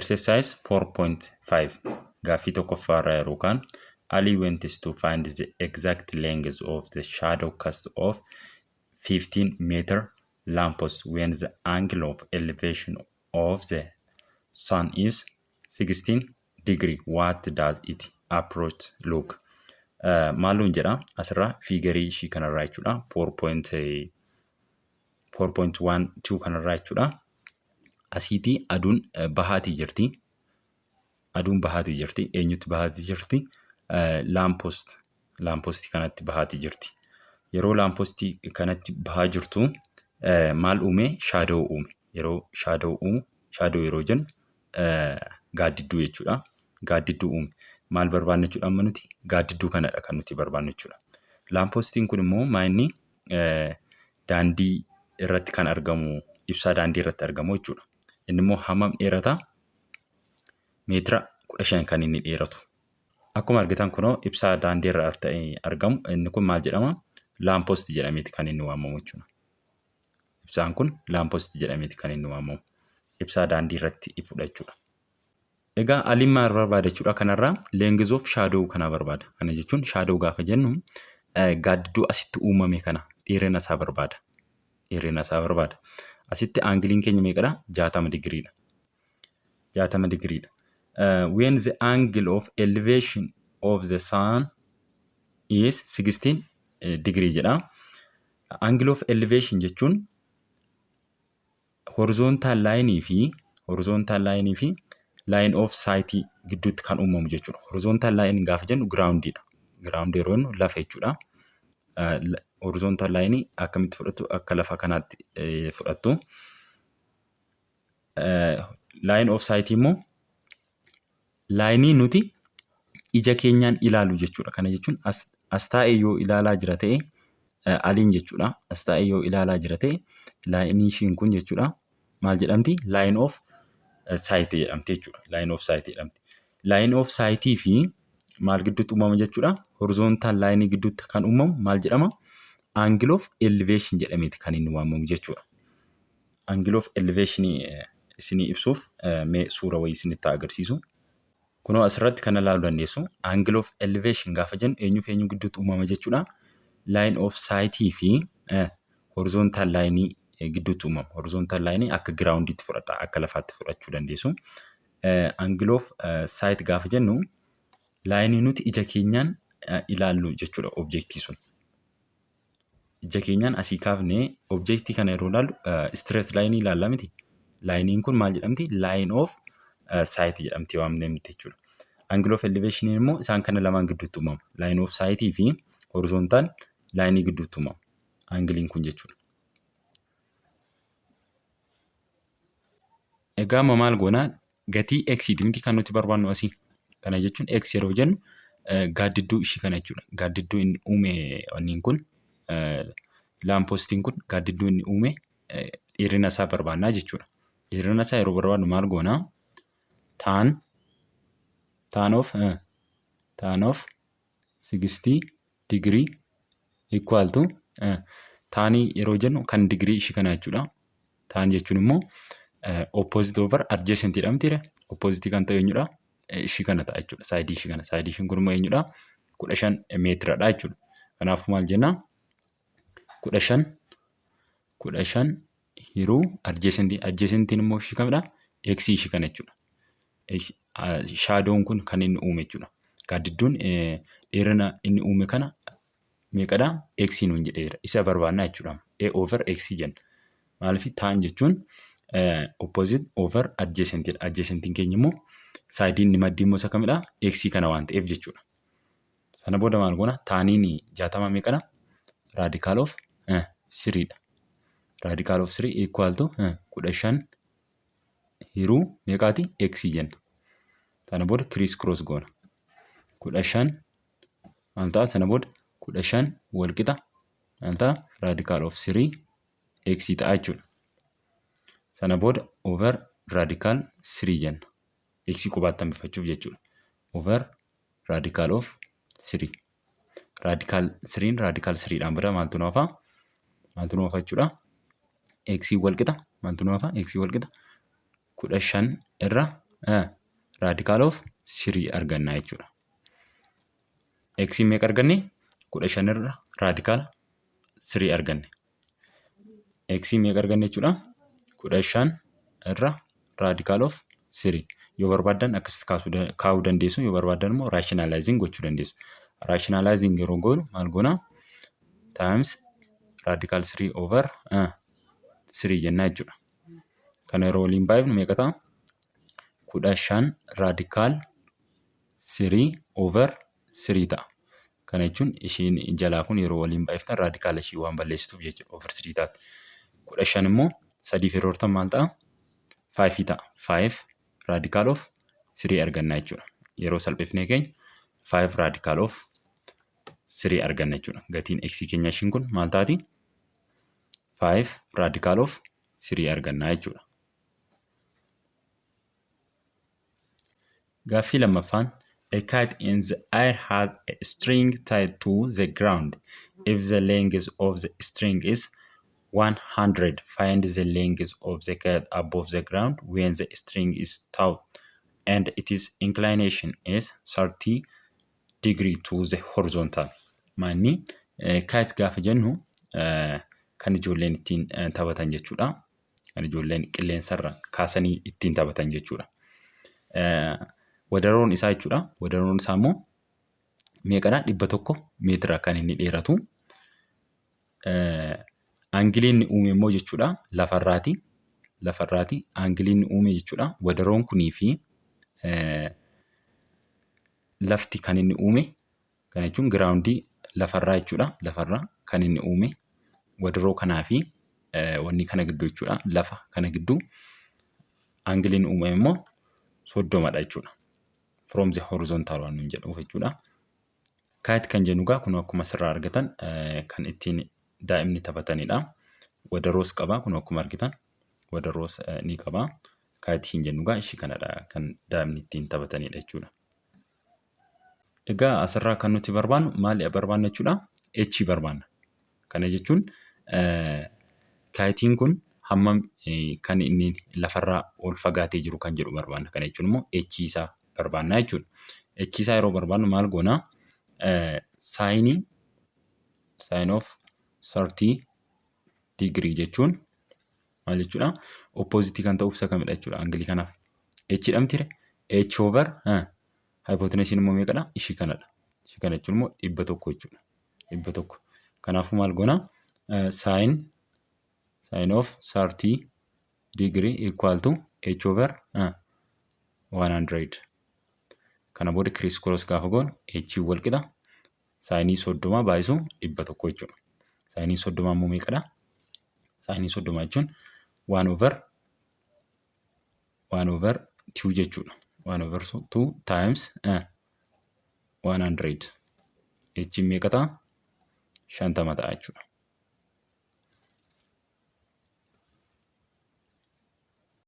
Exercise 4.5 gaaffii tokkoffaarraa yeroo kaan Ali went to find the exact length of the shadow cast of 15 meter lamppost when the angle of elevation of the sun is 16 degree. What does it approach look? Maaluun jedha asirraa fiigarii ishii kanarraa jechuudha 4.12 kanarraa jechuudha. Asiitii aduun bahaatii jirti. Aduun bahaatii jirti. Eenyutti bahaatii jirti? Laampostii kanatti bahaatii jirti. Yeroo laampostii kanatti bahaa jirtu maal uume? Shaadoo uume. Yeroo shaadoo uumu, shaadoo yeroo jennu gaaddidduu jechuudha. Gaaddidduu uume. Maal barbaanna jechuudha amma nuti? Gaaddidduu kanadha kan nuti barbaannu jechuudha. Laampostiin kun immoo maayinni daandii irratti kan argamu, ibsaa daandii irratti argamu jechuudha. Inni immoo hammam dheerata? Meetira 15 kan inni dheeratu. Akkuma argitan kunoo ibsaa daandii irratti argamu. Inni kun maal jedhama? Laampostii jedhameeti kan inni waamamu jechuudha. Ibsaan kun laampostii jedhameeti kan inni waamamu. Ibsaa daandii irratti ifudha jechuudha. Egaa aliin maal barbaada jechuudha kanarraa? Length of shadow kana barbaada. Kana jechuun shadow gaafa jennu gaaddidduu asitti uumame kana dheerina isaa barbaada. Dheerina isaa barbaada. Asitti aangiliin keenya meeqadha? 60 digriidha. 60 digriidha. When the angle of elevation of the sun is 16 degree jedha. Angle of elevation jechuun horizontal line fi line of sight gidduutti kan uumamu jechuudha. Horizontal line gaafa jennu groundidha. Ground yeroo jennu lafa jechuudha. Horizontal line akkamitti fudhattu? Akka lafa kanaatti fudhattu. Line of sight immoo line nuti ija keenyaan ilaalu jechuudha. Kana jechuun as taa'ee yoo ilaalaa jira ta'e aliin jechuudha. As taa'ee yoo ilaalaa jira ta'e line ishiin kun jechuudha. Maal jedhamti? Line of sight jedhamti jechuudha. Line of sight jedhamti. Line of sight fi maal gidduutti uumama jechuudha? Horizontal line gidduutti kan uumamu maal jedhama? Angle of elevation jedhameeti kan inni waamamu jechuudha. Angle of elevation isinii ibsuuf mee suura wayii isinitti agarsiisu. Kunoo asirratti kana ilaaluu dandeessu. Angle of elevation gaafa jennu eenyu gidduutti uumama jechuudha. Line of sight fi horizontal line gidduutti uumama. Horizontal line akka grounditti fudhata, akka lafaatti fudhachuu dandeessu. Angle of sight gaafa jennu line nuti ija keenyaan ilaallu jechuudha objectii sun. Ija keenyaan asii kaafnee objectii kana yeroo ilaallu straight line ilaalla miti. Linein kun maal jedhamti? Line of sight jedhamti waamneemti jechuudha. Angle of elevation immoo isaan kana lamaan gidduutti uumama. Line of sight fi horizontal line gidduutti uumama. Angiliin kun jechuudha. Egaa maal goona? Gatii x miti kan nuti barbaannu asii. Kana jechuun x yeroo jennu gaaddidduu ishii kana jechuudha. Gaaddidduu inni uume wanniin kun laampostiin kun gaaddidduu inni uume dheerina isaa barbaannaa jechuudha. Dheerina isaa yeroo barbaannu maal goona? Tan of 60 degree equal to taanii yeroo jennu kan digirii ishii kana jechuudha. Taan jechuun immoo opposite over adjacent jedhamti. Opposite kan ta'e eenyudha? Ishii kana ta'a jechuudha. Saayidii ishii kana. Saayidii ishiin kun immoo eenyudha? 15 meetiradha jechuudha. Kanaafuu maal jenna? 15 hiruu adjacent. Adjacentiin immoo ishii kamidha? X ishii kana jechuudha. Shaadoon kun kan inni uume jechuudha. Gaaddidduun dheerina inni uume kana meeqadha? X nuun jedheera. Isa barbaannaa jechuudha. A over X jenna. Maaliif taan jechuun opposite over adjacent. Adjacentiin keenya immoo saayidiin inni maddii immoo isa kamidha? X kana waan ta'eef jechuudha. Sana booda maal goona? Taaniin 60 meeqadha? Radical of 3 dha. Radical of 3 equal to 15 hiruu meeqaati? X jenna. Sana booda criss cross goona. 15 maal ta'a? Sana booda 15 wal qixa maal ta'a? Radical of 3 x ta'a jechuudha. Sana booda over radical 3 jenna. X qubaatti hambifachuuf jechuudha. Over radical of 3. Radical 3 radical 3 dhaan bira maaltu nu hafa? Maaltu nu hafa jechuudha? X wal qixa maaltu nu hafa? X wal qixa 15 irra raadikaal of 3 arganna jechuudha. X meeqa arganne? 15 irra raadikaala 3 arganne. X meeqa arganne jechuudha? 15 irra raadikaal of 3. Yoo barbaadan akkasitti kaa'uu dandeessu. Yoo barbaadan immoo raashinaalaayizing gochuu dandeessu. Raashinaalaayizing yeroo goonu maal goona? Times raadikaal 3 over 3 jennaa jechuudha. Kana yeroo waliin baay'ifnu meeqa ta'a? 15 raadikaal 3 over 3 ta'a. Kana jechuun ishiin jalaa kun yeroo waliin baay'iftan raadikaala ishii waan balleessituuf jechuudha over 3 taati. 15 immoo 3 fi roortan maal ta'a? 5 ta'a. 5 raadikaal of 3 arganna jechuudha. Yeroo salphifnee keenya 5 raadikaal of 3 arganna jechuudha. Gatiin x keenya ishiin kun maal taati? 5 raadikaal of 3 arganna jechuudha. Gaaffii lammaffaan. A kite in the air has a string tied to the ground. If the length of the string is 100, find the length of the kite above the ground when the string is taut and its inclination is 30 degree to the horizontal. Maanni kite gaafa jennu kan ijoolleen ittiin taphatan jechuudha. Kan ijoolleen qilleensarra kaasanii ittiin taphatan jechuudha. Wadaroon isaa jechuudha. Wadaroon isaa immoo meeqadha? 100 meetira kan inni dheeratu. Aangiliin uume immoo jechuudha lafarraati. Lafarraati aangiliin uume jechuudha. Wadaroon kunii fi lafti kan inni uume kana jechuun giraawundii lafarraa jechuudha. Lafarraa kan inni uume wadaroo kanaa fi wanni kana gidduu jechuudha. Lafa kana gidduu aangiliin uume immoo 30dha jechuudha. From the horizontal waan jedhuuf jechuudha. Kite kan jennu gaa kun akkuma sirraa argatan kan ittiin daa'imni taphatanidha. Wadaroos qaba kun akkuma argitan wadaroos ni qaba. Kite hin jennu gaa ishii kanadha kan daa'imni ittiin taphatanidha jechuudha. Egaa asirraa kan nuti barbaannu maali barbaanna jechuudha? H barbaanna. Kana jechuun kitiin kun hammam kan inni lafarraa ol fagaatee jiru kan jedhu barbaanna. Kana jechuun immoo H isaa barbaanna jechuudha. H isaa yeroo barbaannu maal goona? Sin of 30 degree jechuun maal jechuudha? Oppositii kan ta'uuf isa kamidha jechuudha aangilii kanaaf. H dhamtire H over hypotenuse immoo meeqadha? Ishii kanadha. Ishii kana jechuun immoo 100 jechuudha. 100. Kanaafuu maal goona? Sin of 30 degree equal to H over 100. Kana booda criss cross gaafa goonu H wal qixa saayinii 30 baay'isu 100 jechuudha. Saayinii 30 immoo meeqadha? Saayinii 30 jechuun 1 over 2 jechuudha. 1 over 2 times 100. H meeqa ta'a? 50 ta'a jechuudha.